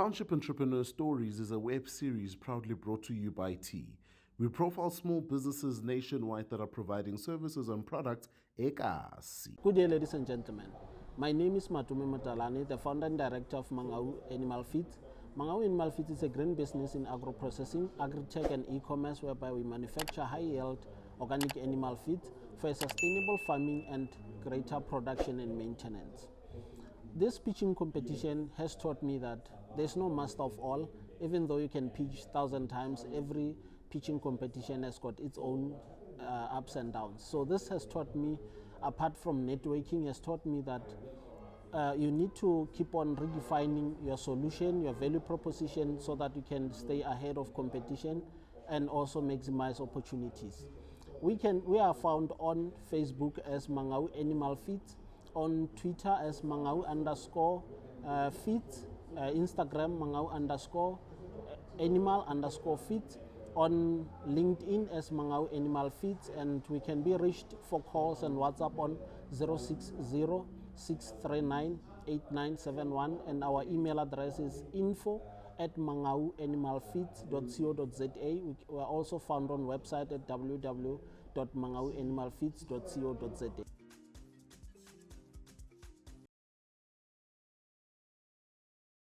Township Entrepreneurs Stories is a web series proudly brought to you by T. We profile small businesses nationwide that are providing services and products ekasi. Good day, ladies and gentlemen. My name is Matome Matalane, the founder and director of Mangaung Animal Feed. Mangaung Animal Feed is a green business in agro-processing, agri-tech and e-commerce whereby we manufacture high-yield organic animal feed for sustainable farming and greater production and maintenance. This pitching competition has taught me that there's no master of all. Even though you can pitch 1,000 times, every pitching competition has got its own ups and downs. So this has taught me, apart from networking, has taught me that you need to keep on redefining your solution, your value proposition, so that you can stay ahead of competition and also maximize opportunities. We are found on Facebook as Mangaung Animal Feed, on Twitter as Mangaung_feed, Instagram Mangaung_animal_feed, on LinkedIn as Mangaung Animal Feed, and we can be reached for calls and WhatsApp on 060-639-8971, and our email address is info@mangaunganimalfeeds.co.za. We are also found on website at www.mangaunganimalfeeds.co.za.